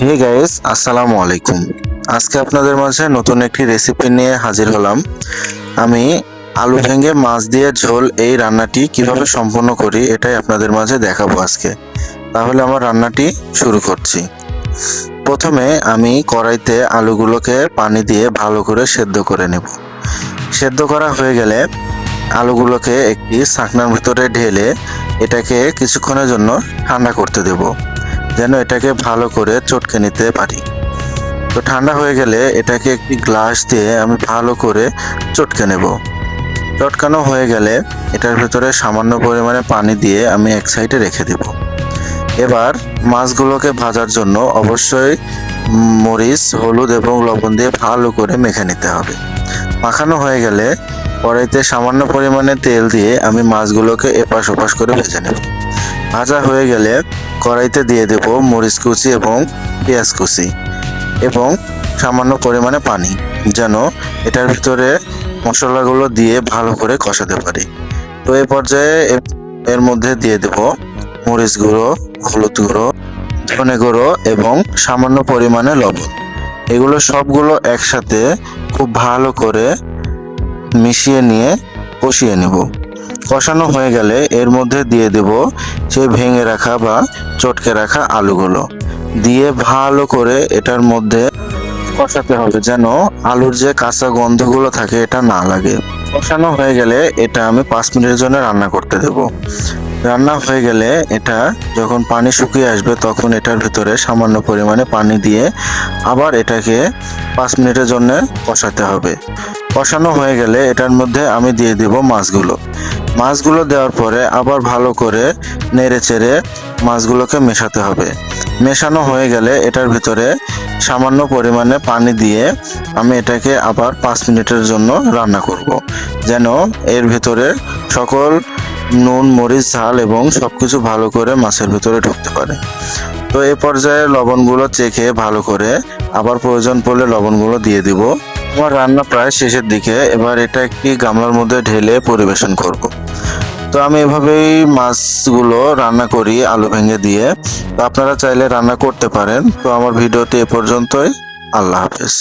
Hey guys, আসসালামু আলাইকুম। আজকে আপনাদের মাঝে নতুন একটি রেসিপি নিয়ে হাজির হলাম। আমি আলু ভেঙে মাছ দিয়ে ঝোল এই রান্নাটি কিভাবে সম্পন্ন করি এটাই আপনাদের মাঝে দেখাবো আজকে। তাহলে আমার রান্নাটি শুরু করছি। প্রথমে আমি কড়াইতে আলুগুলোকে পানি দিয়ে ভালো করে সেদ্ধ করে নেব। সেদ্ধ করা হয়ে গেলে আলুগুলোকে একটি ছাঁকনার ভিতরে ঢেলে এটাকে কিছুক্ষণের জন্য ঠান্ডা করতে দেব, যেন এটাকে ভালো করে চটকে নিতে পারি। তো ঠান্ডা হয়ে গেলে এটাকে একটি গ্লাস দিয়ে আমি ভালো করে চটকে নেব। চটকানো হয়ে গেলে এটার ভিতরে সামান্য পরিমাণে পানি দিয়ে আমি এক সাইডে রেখে দেব। এবার মাছগুলোকে ভাজার জন্য অবশ্যই মরিচ, হলুদ এবং লবণ দিয়ে ভালো করে মেখে নিতে হবে। মাখানো হয়ে গেলে কড়াইতে সামান্য পরিমাণে তেল দিয়ে আমি মাছগুলোকে এপাশ ওপাশ করে ভেজে নেব। ভাজা হয়ে গেলে কড়াইতে দিয়ে দেব মরিচ কুচি এবং পেঁয়াজ কুচি এবং সামান্য পরিমাণে পানি, যেন এটার ভিতরে মশলাগুলো দিয়ে ভালো করে কষাতে পারি। তো এই পর্যায়ে এর মধ্যে দিয়ে দেব মরিচ গুঁড়ো, হলুদ গুঁড়ো, ধনে গুঁড়ো এবং সামান্য পরিমাণে লবণ। এগুলো সবগুলো একসাথে খুব ভালো করে মিশিয়ে নিয়ে কষিয়ে নেব। কষানো হয়ে গেলে এর মধ্যে দিয়ে দেব সেই ভেঙে রাখা বা চটকে রাখা আলুগুলো দিয়ে ভালো করে এটার মধ্যে কষাতে হবে, যেন আলুর যে কাঁচা গন্ধগুলো থাকে এটা না লাগে। কষানো হয়ে গেলে এটা আমি 5 মিনিটের জন্য রান্না করতে দেব। রান্না হয়ে গেলে এটা যখন পানি শুকিয়ে আসবে তখন এটার ভিতরে সামান্য পরিমাণে পানি দিয়ে আবার এটাকে 5 মিনিটের জন্য কষাতে হবে। কষানো হয়ে গেলে এটার মধ্যে আমি দিয়ে দেব মাছগুলো দেওয়ার পরে আবার ভালো করে নেড়ে চেড়ে মাছগুলোকে মেশাতে হবে। মেশানো হয়ে গেলে এটার ভিতরে সামান্য পরিমাণে পানি দিয়ে আমি এটাকে আবার 5 মিনিটের জন্য রান্না করব, যেন এর ভিতরে সকল নুন, মরিচ, ঝাল এবং সবকিছু ভালো করে মাছের ভিতরে ঢুকতে পারে। তো এই পর্যায়ে লবণগুলো চেখে ভালো করে আবার প্রয়োজন পড়লে লবণগুলো দিয়ে দিব। আমার রান্না প্রায় শেষের দিকে। এবার এটা একটি গামলার মধ্যে ঢেলে পরিবেশন করব। তো আমি এভাবেই মাছগুলো রান্না করি আলু ভেঙে দিয়ে। তো আপনারা চাইলে রান্না করতে পারেন। তো আমার ভিডিওটি এ পর্যন্তই। আল্লাহ হাফেজ।